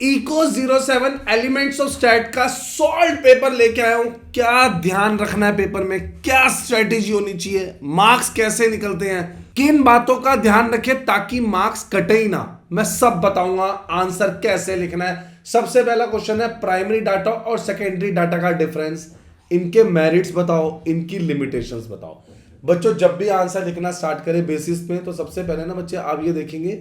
Eco 07 elements of stat का solve paper लेके आया हूं। क्या ध्यान रखना है पेपर में, क्या स्ट्रेटेजी होनी चाहिए, मार्क्स कैसे निकलते हैं, किन बातों का ध्यान रखें ताकि मार्क्स कटे ही ना, मैं सब बताऊंगा। आंसर कैसे लिखना है। सबसे पहला क्वेश्चन है प्राइमरी डाटा और सेकेंडरी डाटा का डिफरेंस, इनके मेरिट्स बताओ, इनकी लिमिटेशंस बताओ। बच्चों जब भी आंसर लिखना स्टार्ट करें बेसिस में, तो सबसे पहले ना बच्चे आप ये देखेंगे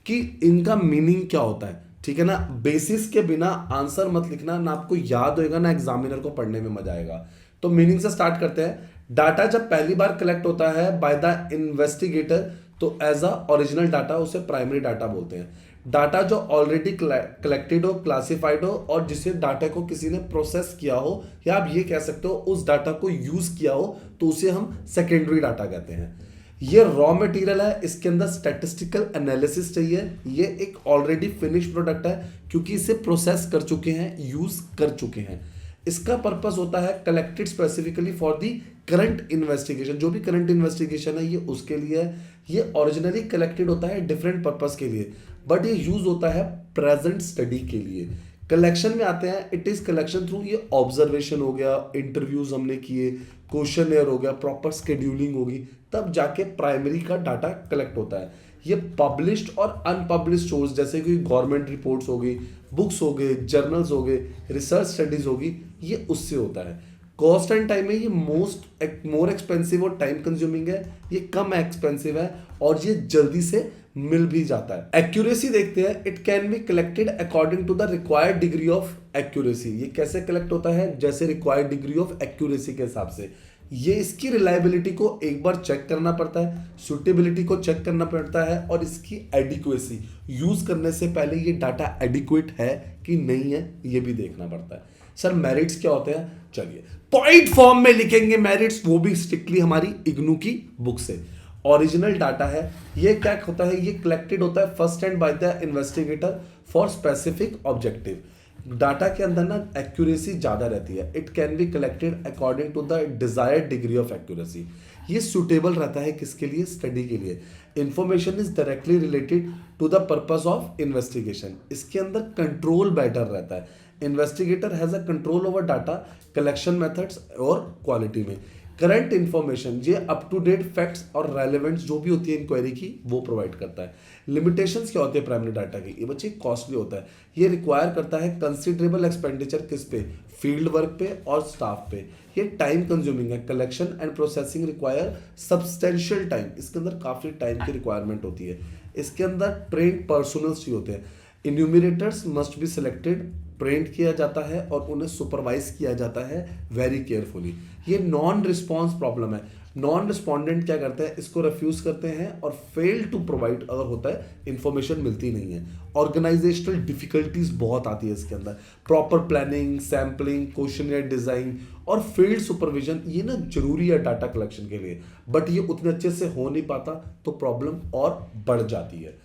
कि इनका मीनिंग क्या होता है, ठीक है ना। बेसिस के बिना आंसर मत लिखना, ना आपको याद होएगा ना एग्जामिनर को पढ़ने में मजा आएगा। तो मीनिंग से स्टार्ट करते हैं। डाटा जब पहली बार कलेक्ट होता है बाय द इन्वेस्टिगेटर, तो एज अ ओरिजिनल डाटा उसे प्राइमरी डाटा बोलते हैं। डाटा जो ऑलरेडी कलेक्टेड हो, क्लासिफाइड हो और जिसे डाटा को किसी ने प्रोसेस किया हो, या आप ये कह सकते हो उस डाटा को यूज किया हो, तो उसे हम सेकेंडरी डाटा कहते हैं। ये रॉ मटेरियल है, इसके अंदर स्टैटिस्टिकल एनालिसिस चाहिए। ये एक ऑलरेडी फिनिश प्रोडक्ट है क्योंकि इसे प्रोसेस कर चुके हैं, यूज कर चुके हैं। इसका पर्पस होता है collected specifically for the current investigation. जो भी करंट इन्वेस्टिगेशन है ये उसके लिए है। ये ओरिजिनली कलेक्टेड होता है डिफरेंट पर्पस के लिए, बट ये यूज होता है प्रेजेंट स्टडी के लिए। कलेक्शन में आते हैं, इट इज कलेक्शन थ्रू ये ऑब्जर्वेशन हो गया, इंटरव्यूज हमने किए, क्वेश्चन हो गया, प्रॉपर स्केड्यूलिंग होगी, तब जाके प्राइमरी का डाटा कलेक्ट होता है। ये पब्लिश्ड और अनपब्लिश्ड सोर्स जैसे कि गवर्नमेंट रिपोर्ट्स हो गई, बुक्स हो गए, जर्नल्स हो गए, रिसर्च स्टडीज होगी, ये उससे होता है। कॉस्ट एंड टाइम में ये मोर एक्सपेंसिव और टाइम कंज्यूमिंग है, ये कम एक्सपेंसिव है और ये जल्दी से मिल भी जाता है। एक्यूरेसी देखते हैं, it can be collected according to the required degree of accuracy. ये कैसे कलेक्ट होता है, जैसे रिक्वायर्ड डिग्री ऑफ एक्यूरेसी के हिसाब से। ये इसकी रिलायबिलिटी को एक बार चेक करना पड़ता है, सुटेबिलिटी को चेक करना पड़ता है और इसकी एडिक्वेसी, यूज करने से पहले ये डाटा एडिक्वेट है कि नहीं है ये भी देखना पड़ता है। सर मेरिट्स क्या होते हैं, चलिए पॉइंट फॉर्म में लिखेंगे मेरिट्स, वो भी स्ट्रिक्टली हमारी इग्नू की बुक से। ओरिजिनल डाटा है, ये क्या होता है, ये कलेक्टेड होता है first hand by the investigator for specific objective. Data के अंदर ना एक्यूरेसी ज्यादा रहती है, it can be collected according to the desired degree of accuracy. ये सुटेबल रहता है किसके लिए, स्टडी के लिए। Information is directly related to the purpose of investigation. इसके अंदर कंट्रोल बेटर रहता है। Investigator has a control over data collection methods और क्वालिटी में। करंट इंफॉर्मेशन, ये अप टू डेट फैक्ट्स और रेलेवेंट्स जो भी होती है इंक्वायरी की, वो प्रोवाइड करता है। लिमिटेशंस क्या होती है प्राइमरी डाटा की, ये बच्चे कॉस्टली होता है। ये रिक्वायर करता है कंसिडरेबल एक्सपेंडिचर किस पे, फील्ड वर्क पे और स्टाफ पे। ये टाइम कंज्यूमिंग है, collection and processing require substantial time, इसके अंदर काफी टाइम की रिक्वायरमेंट होती है। इसके अंदर ट्रेंड पर्सनल्स ही होते हैं। इन्यूमिनेटर्स मस्ट बी सिलेक्टेड, ट्रेंड किया जाता है और उन्हें सुपरवाइज किया जाता है वेरी केयरफुली। ये नॉन रिस्पॉन्स प्रॉब्लम है। नॉन रिस्पॉन्डेंट क्या करते हैं, इसको रिफ्यूज करते हैं और फेल टू प्रोवाइड अगर होता है, इंफॉर्मेशन मिलती नहीं है। ऑर्गेनाइजेशनल डिफिकल्टीज बहुत आती है इसके अंदर। Proper planning, sampling, questionnaire design और फील्ड सुपरविजन, ये ना जरूरी है डाटा कलेक्शन के लिए, बट ये उतने अच्छे से हो नहीं पाता, तो प्रॉब्लम और बढ़ जाती है।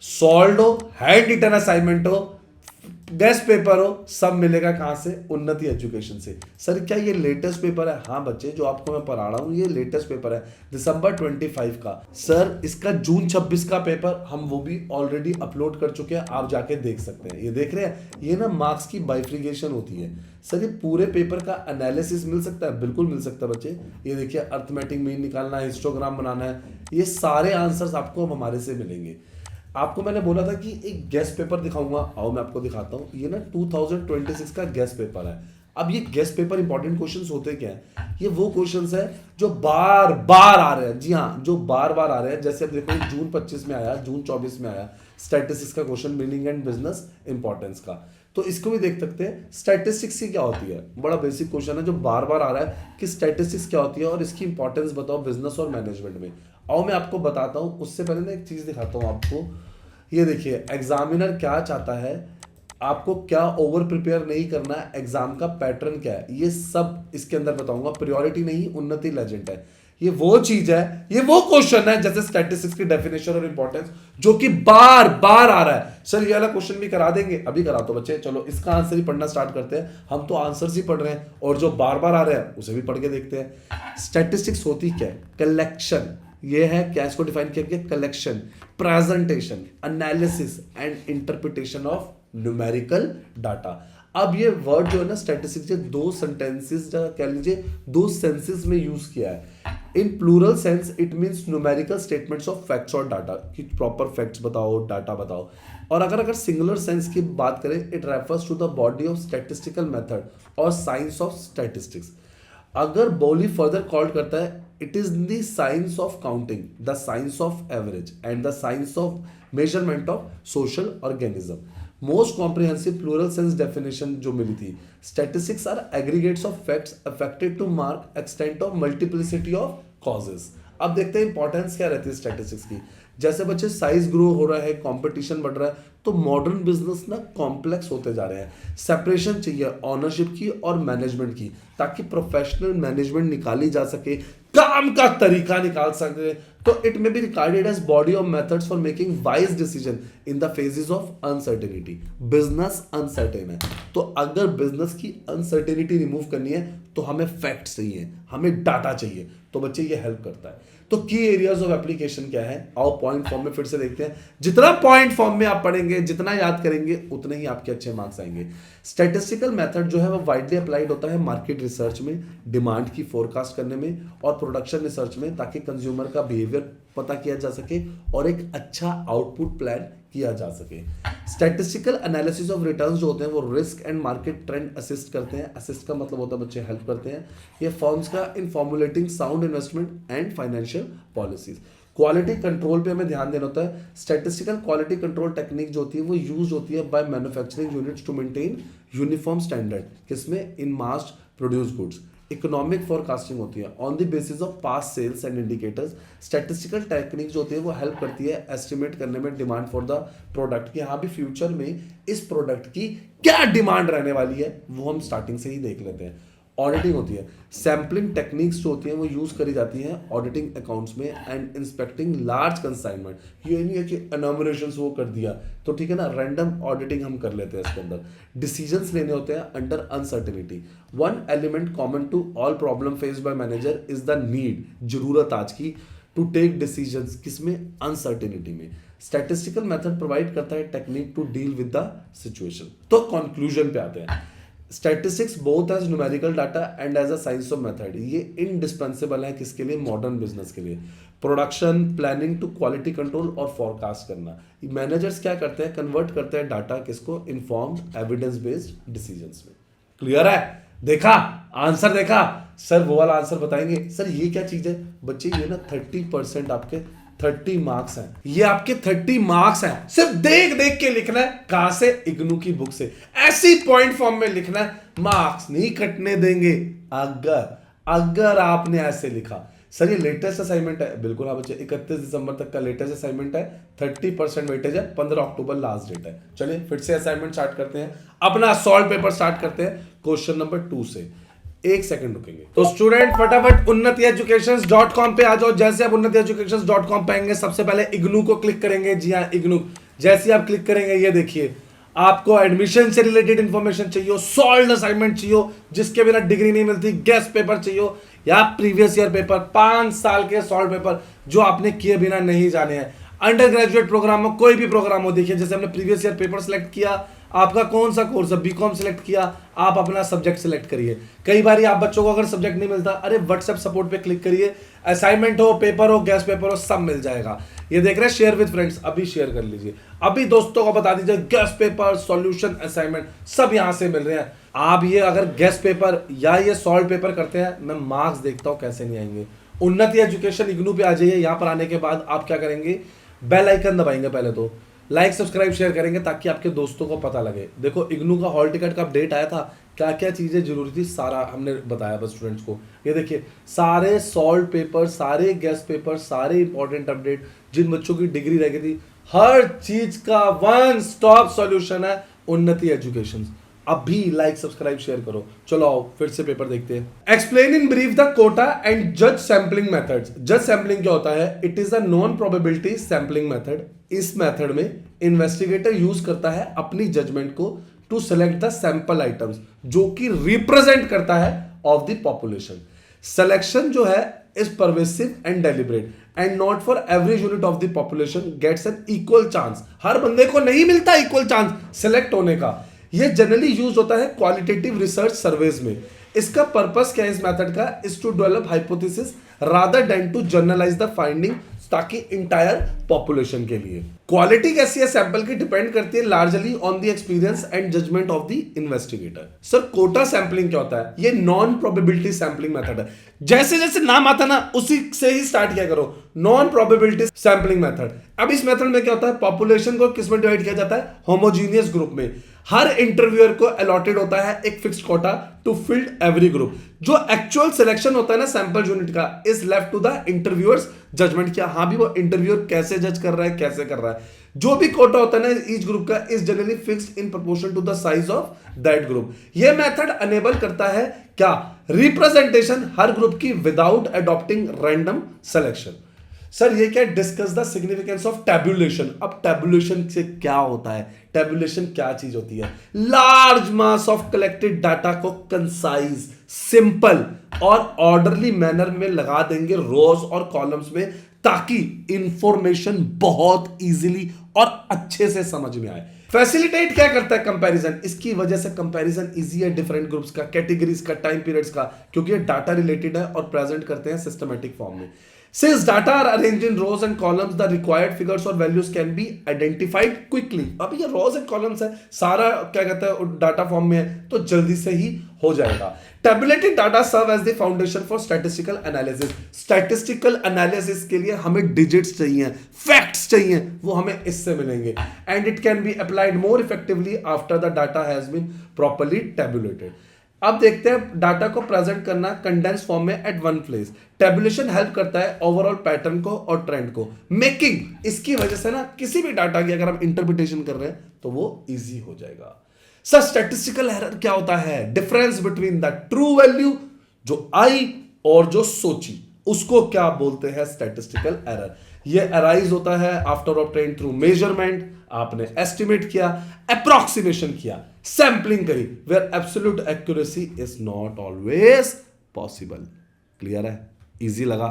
सॉल्व हो, हैंड रिटन असाइनमेंट हो, गेस्ट पेपर हो, सब मिलेगा कहां से, उन्नति एजुकेशन से। सर क्या ये लेटेस्ट पेपर है, हाँ बच्चे जो आपको मैं पढ़ा रहा हूं ये लेटेस्ट पेपर है दिसंबर 25 का। सर इसका जून 26 का पेपर हम वो भी ऑलरेडी अपलोड कर चुके हैं, आप जाके देख सकते हैं। ये देख रहे हैं, ये ना मार्क्स की बाइफ्रिकेशन होती है। सर ये पूरे पेपर का एनालिसिस मिल सकता है, बिल्कुल मिल सकता है बच्चे। ये देखिए अर्थमेटिक मीन निकालना है, हिस्टोग्राम बनाना है, ये सारे आंसर्स आपको हमारे से मिलेंगे। आपको मैंने बोला था कि एक गेस्ट पेपर दिखाऊंगा, आओ मैं आपको दिखाता हूं। ये ना 2026 का गेस्ट पेपर है। अब ये गेस्ट पेपर इंपॉर्टेंट क्वेश्चंस होते क्या हैं, ये वो क्वेश्चंस है जो बार बार आ रहे हैं। जी हाँ, जो बार बार आ रहे हैं। जैसे अब देखो जून 25 में आया, जून 24 में आया स्टैटिस्टिक्स का question, meaning and business importance का, तो इसको भी देख सकते हैं। स्टैटिस्टिक्स की क्या होती है, बड़ा बेसिक क्वेश्चन है जो बार बार आ रहा है कि स्टैटिस्टिक्स क्या होती है और इसकी इंपॉर्टेंस बताओ बिजनेस और मैनेजमेंट में। आओ मैं आपको बताता हूँ, उससे पहले ना एक चीज दिखाता हूँ आपको। ये देखिए एग्जामिनर क्या चाहता है, आपको क्या ओवर प्रिपेयर नहीं करना है, एग्जाम का पैटर्न क्या है, ये सब इसके अंदर बताऊंगा। प्रायोरिटी नहीं, उन्नति लेजेंड है। ये वो चीज है, ये वो क्वेश्चन है जैसे स्टैटिस्टिक्स की डेफिनेशन और इंपॉर्टेंस, जो कि बार बार आ रहा है। सर ये वाला क्वेश्चन भी करा देंगे, अभी करा तो बच्चे, चलो इसका आंसर ही पढ़ना स्टार्ट करते हैं। हम तो आंसर्स ही पढ़ रहे हैं और जो बार बार आ रहे हैं उसे भी पढ़ के देखते हैं। स्टैटिस्टिक्स होती क्या है, कलेक्शन, ये है क्या, इसको डिफाइन किया गया, collection, presentation, analysis and interpretation of numerical data. अब ये वर्ड जो है ना स्टैटिस्टिक्स, दो सेंटेंसेस कह लीजिए, दो सेंसेस में यूज किया है। In plural sense it means numerical statements of facts और डाटा, कि प्रॉपर फैक्ट्स बताओ, डाटा बताओ। और अगर सिंगुलर सेंस की बात करें, it refers to the body of statistical method और साइंस ऑफ स्टैटिस्टिक्स। अगर बोली फर्दर कॉल्ड करता है, it is the science of counting, the science of average and the science of measurement of social organism. Most comprehensive plural sense definition जो मिली थी, statistics are aggregates of facts affected to mark extent of multiplicity of causes. अब देखते हैं importance क्या रहती है statistics की। जैसे बच्चे साइज ग्रो हो रहा है, कंपटीशन बढ़ रहा है, तो मॉडर्न बिजनेस ना कॉम्प्लेक्स होते जा रहे हैं। सेपरेशन चाहिए ऑनरशिप की और मैनेजमेंट की, ताकि प्रोफेशनल मैनेजमेंट निकाली जा सके, काम का तरीका निकाल सके। तो it may be regarded as body of methods for making wise decision in the phases of uncertainty. Business uncertain है, तो अगर बिजनेस की अनसर्टेनिटी रिमूव करनी है तो हमें फैक्ट्स चाहिए, हमें डाटा चाहिए। तो बच्चे ये हेल्प करता है। तो की एरियाज ऑफ एप्लीकेशन क्या है, आओ पॉइंट फॉर्म में फिर से देखते हैं। जितना पॉइंट फॉर्म में आप पढ़ेंगे, जितना याद करेंगे, उतने ही आपके अच्छे मार्क्स आएंगे। स्टैटिस्टिकल मेथड जो है वो वाइडली अप्लाइड होता है मार्केट रिसर्च में, डिमांड की फोरकास्ट करने में और प्रोडक्शन रिसर्च में, ताकि कंज्यूमर का बिहेवियर पता किया जा सके और एक अच्छा आउटपुट प्लान किया जा सके। स्टैटिस्टिकल एनालिसिस ऑफ रिटर्न्स जो होते हैं वो risk and market trend assist करते हैं। असिस्ट का मतलब होता है बच्चे हेल्प करते हैं। ये फर्म्स का in formulating sound investment and financial policies. Quality control पे हमें ध्यान देना होता है। स्टैटिस्टिकल क्वालिटी कंट्रोल टेक्निक जो होती है वो यूज होती है by manufacturing units to maintain uniform standard, किसमें, in mass produce goods. Economic forecasting होती है on the basis of past sales and indicators. Statistical technique जो होती है वो हेल्प करती है एस्टिमेट करने में डिमांड फॉर द प्रोडक्ट, कि हाँ भी फ्यूचर में इस प्रोडक्ट की क्या डिमांड रहने वाली है, वो हम स्टार्टिंग से ही देख लेते हैं। ऑडिटिंग होती है, सैम्पलिंग टेक्निक्स जो होती हैं वो यूज करी जाती हैं ऑडिटिंग अकाउंट्स में एंड इंस्पेक्टिंग लार्ज कंसाइनमेंट। ये नहीं है कि एनोमरेशंस वो कर दिया तो ठीक है ना, रैंडम ऑडिटिंग हम कर लेते हैं इसके अंदर। डिसीजंस लेने होते हैं under uncertainty. One element common to all problem faced by manager is the need, जरूरत आज की, टू टेक डिसीजंस, किसमें, अनसर्टेनिटी में। स्टैटिस्टिकल मेथड प्रोवाइड करता है technique to deal with the situation. तो कंक्लूजन पे आते हैं। Statistics both as numerical data and as a science of method, ये इनडिस्पेंसिबल है किसके लिए, मॉडर्न बिजनेस के लिए। Production, planning to quality control और फोरकास्ट करना। मैनेजर्स क्या करते हैं, कन्वर्ट करते हैं डाटा किसको, इन्फॉर्म्ड एविडेंस बेस्ड डिसीजंस में। क्लियर है? देखा आंसर, देखा सर वो वाला आंसर बताएंगे सर ये क्या चीज है। बच्चे ये ना 30% आपके 30 मार्क्स हैं, ये आपके 30 मार्क्स हैं। सिर्फ देख देख के लिखना है, कहां से, इग्नू की बुक से। ऐसी पॉइंट फॉर्म में लिखना है, मार्क्स नहीं कटने देंगे अगर आपने ऐसे लिखा। सर ये लेटेस्ट असाइनमेंट है, बिल्कुल हाँ बच्चे, 31 दिसंबर तक का लेटेस्ट असाइनमेंट है, 30% वेटेज है, 15 अक्टूबर लास्ट डेट है। चलिए फिर से असाइनमेंट स्टार्ट करते हैं, अपना सॉल्व पेपर स्टार्ट करते हैं क्वेश्चन नंबर 2 से। एक सेकंड रुकेंगे। तो स्टूडेंट फटाफट unnatieducations.com पे आ जाओ। जैसे आप unnatieducations.com पे आएंगे, सबसे पहले इग्नू को क्लिक करेंगे। जी हाँ, इग्नू जैसे आप क्लिक करेंगे, ये देखिए आपको एडमिशन से रिलेटेड इंफॉर्मेशन चाहिए, सॉल्व असाइनमेंट चाहिए जिसके बिना डिग्री नहीं मिलती, गेस्ट पेपर चाहिए या प्रीवियस ईयर पेपर, 5 साल के सॉल्व पेपर जो आपने किए बिना नहीं जाने हैं। अंडर ग्रेजुएट प्रोग्राम हो, कोई भी प्रोग्राम हो, देखिए जैसे हमने प्रीवियस ईयर पेपर सेलेक्ट किया, आपका कौन सा कोर्स है, बीकॉम सेलेक्ट किया, आप अपना सब्जेक्ट सेलेक्ट करिए। कई बार आप बच्चों को अगर सब्जेक्ट नहीं मिलता, अरे व्हाट्सएप सपोर्ट पे क्लिक करिए, असाइनमेंट हो, पेपर हो, गेस्ट पेपर हो, सब मिल जाएगा। ये देख रहे हैं शेयर विद फ्रेंड्स, अभी शेयर कर लीजिए, अभी दोस्तों को बता दीजिए, गेस्ट पेपर, सॉल्यूशन, असाइनमेंट सब यहां से मिल रहे हैं। आप ये अगर गेस्ट पेपर या ये सॉल्व पेपर करते हैं, मैं मार्क्स देखता हूं कैसे नहीं आएंगे। उन्नति एजुकेशन इग्नू पे आ जाइए। यहां पर आने के बाद आप क्या करेंगे, बेल आइकन दबाएंगे, पहले तो लाइक सब्सक्राइब शेयर करेंगे ताकि आपके दोस्तों को पता लगे। देखो इग्नू का हॉल टिकट का अपडेट आया था, क्या क्या चीजें जरूरी थी सारा हमने बताया बस स्टूडेंट्स को। ये देखिए सारे सॉल्व पेपर, सारे गेस्ट पेपर, सारे इंपॉर्टेंट अपडेट, जिन बच्चों की डिग्री रह गई थी, हर चीज का वन स्टॉप सॉल्यूशन है उन्नति एजुकेशन। अभी लाइक सब्सक्राइब शेयर करो। चलो आओ फिर से पेपर देखते हैं। Explain in brief the quota and जज सैंपलिंग मेथड्स। जज सैंपलिंग क्या होता है, it is a non probability sampling method. इस मेथड में इन्वेस्टिगेटर यूज करता है अपनी जजमेंट को to select the sample items जो कि रिप्रेजेंट करता है ऑफ द पॉपुलेशन। सिलेक्शन जो है is pervasive and deliberate. And not for every unit of the population gets an equal chance. हर बंदे को नहीं मिलता इक्वल चांस सिलेक्ट होने का। ये जनरली यूज होता है क्वालिटेटिव रिसर्च सर्वेज में। इसका पर्पस क्या है इस मेथड का, is to develop hypothesis rather than to generalise the finding, ताकि इंटायर पॉपुलेशन के लिए। क्वालिटी कैसी है सैंपल की डिपेंड करती है largely on the experience and judgment of the investigator. Sir quota sampling क्या होता है? ये नॉन प्रोबेबिलिटी सैंपलिंग मेथड है। जैसे जैसे नाम आता ना उसी से ही स्टार्ट किया करो, नॉन प्रोबेबिलिटी सैंपलिंग मेथड। अब इस मेथड में क्या होता है, पॉपुलेशन को किस में डिवाइड किया जाता है, होमोजीनियस ग्रुप में। हर इंटरव्यूअर को अलॉटेड होता है एक fixed quota to filled every group. जो एक्चुअल सिलेक्शन होता है ना सैंपल यूनिट का is left to the interviewer's judgment, क्या हाँ भी वो इंटरव्यूअर कैसे जज कर रहा है, कैसे कर रहा है। जो भी कोटा होता है ना ईच ग्रुप का is generally fixed in proportion to the size of that group. ये मेथड अनेबल करता है क्या, रिप्रेजेंटेशन हर ग्रुप की without adopting random selection. Sir ये क्या, discuss the significance of tabulation. अब टैबुलेशन से क्या होता है, टैबुलेशन क्या चीज होती है, large mass of collected data को कंसाइज, सिंपल और ऑर्डरली मैनर में लगा देंगे रोज और कॉलम्स में, ताकि इंफॉर्मेशन बहुत इजीली और अच्छे से समझ में आए। फैसिलिटेट क्या करता है, कंपैरिजन। इसकी वजह से कंपैरिजन इजी है डिफरेंट ग्रुप्स का, कैटेगरीज का, टाइम पीरियड्स का, क्योंकि ये डाटा रिलेटेड है और प्रेजेंट करते हैं सिस्टमैटिक फॉर्म में। Since data are arranged in rows and columns, the required figures or values can be identified quickly. अब ये rows and columns है, सारा क्या कहते हैं डाटा फॉर्म में है, तो जल्दी से ही हो जाएगा। Tabulated data serve as the foundation for statistical analysis. Statistical analysis के लिए हमें digits चाहिए, facts चाहिए, वो हमें इससे मिलेंगे। And it can be applied more effectively after the data has been properly tabulated. अब देखते हैं डाटा को प्रेजेंट करना कंडेंस फॉर्म में at one place. Tabulation help करता है ओवरऑल पैटर्न को और ट्रेंड को मेकिंग, इसकी वजह से ना किसी भी डाटा की अगर हम इंटरप्रिटेशन कर रहे हैं तो वो इजी हो जाएगा। सर स्टैटिस्टिकल एरर क्या होता है, difference between the true value जो आई और जो सोची, उसको क्या बोलते हैं, स्टैटिस्टिकल एरर। ये अराइज होता है आफ्टर ऑब्टेन थ्रू मेजरमेंट, आपने एस्टिमेट किया, अप्रोक्सीमेशन किया, सैंपलिंग करी, where absolute accuracy is not always possible. Clear है, इजी लगा?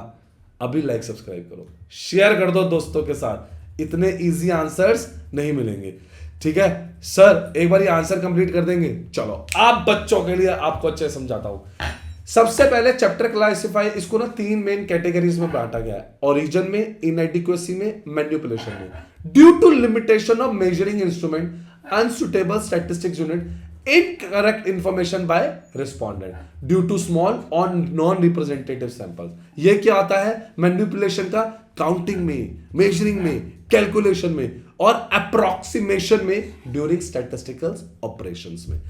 अभी लाइक सब्सक्राइब करो, शेयर कर दो दोस्तों के साथ, इतने इजी आंसर्स नहीं मिलेंगे। ठीक है सर, एक बार ये आंसर कंप्लीट कर देंगे। चलो आप बच्चों के लिए आपको अच्छे समझाता हूं। सबसे पहले चैप्टर क्लासिफाई, इसको ना तीन मेन कैटेगरीज में बांटा गया है, ओरिजिन में, इनएडिक्वेसी में, मैनिपुलेशन में। Due to limitation of measuring instrument, unsuitable statistics unit, incorrect information by respondent, due to small और नॉन रिप्रेजेंटेटिव सैंपल्स। ये क्या आता है मैनिपुलेशन का, काउंटिंग में, मेजरिंग में, कैलकुलेशन में और अप्रोक्सीमेशन में ड्यूरिंग स्टैटिस्टिकल ऑपरेशंस में।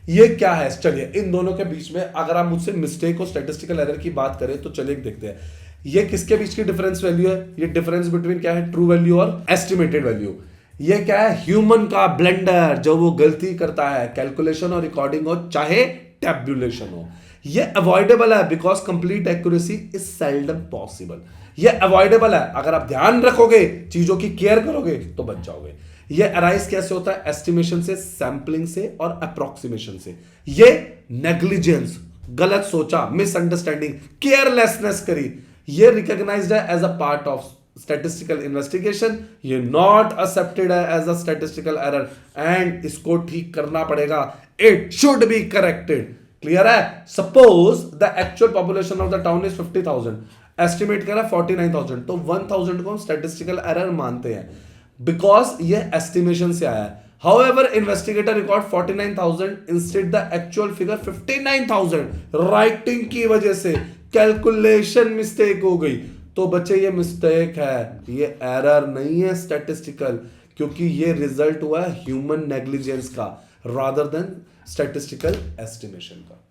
ये क्या है, चलिए इन दोनों के बीच में अगर आप मुझसे मिस्टेक और स्टैटिस्टिकल एरर की बात करें तो चलिए देखते हैं ये किसके बीच की डिफरेंस वैल्यू है। ये डिफरेंस बिटवीन क्या है, ट्रू वैल्यू और एस्टिमेटेड वैल्यू। ये क्या है, ह्यूमन का ब्लेंडर, जो वो गलती करता है, कैलकुलेशन और रिकॉर्डिंग हो चाहे टैब्यूलेशन हो। ये अवॉइडेबल है because complete accuracy is seldom possible. ये अवॉइडेबल है, अगर आप ध्यान रखोगे, चीजों की केयर करोगे तो बच जाओगे। ये अराइज कैसे होता है, एस्टिमेशन से, सैंपलिंग से और अप्रोक्सीमेशन से। ये नेग्लिजेंस, गलत सोचा, मिसअंडरस्टैंडिंग, केयरलेसनेस करी, ये रिकॉग्नाइज्ड है as a part of statistical investigation. ये नॉट एक्सेप्टेड है as a statistical error and इसको ठीक करना पड़ेगा, it should be corrected. Clear है? Suppose the actual population of the town is 50,000, estimate करा 49,000, तो 1,000 को हम स्टैटिस्टिकल एरर मानते हैं बिकॉज ये एस्टिमेशन से आया है। However, investigator record 49,000 instead the actual figure 59,000, writing की वजह से कैलकुलेशन मिस्टेक हो गई। तो बच्चे ये मिस्टेक है, ये एरर नहीं है स्टैटिस्टिकल, क्योंकि ये रिजल्ट हुआ है ह्यूमन नेग्लिजेंस का रादर देन स्टैटिस्टिकल एस्टिमेशन का।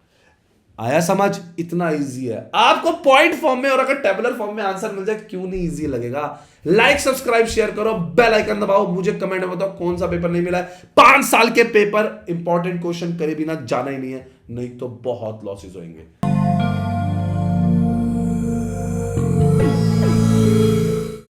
आया समझ? इतना इजी है। आपको पॉइंट फॉर्म में और अगर टेबुलर फॉर्म में आंसर मिल जाए क्यों नहीं इजी लगेगा। लाइक सब्सक्राइब शेयर करो, बेल आइकन दबाओ, मुझे कमेंट में बताओ कौन सा पेपर नहीं मिला है। 5 साल के पेपर इंपॉर्टेंट क्वेश्चन करे बिना जाना ही नहीं है, नहीं तो बहुत लॉसेस होंगे।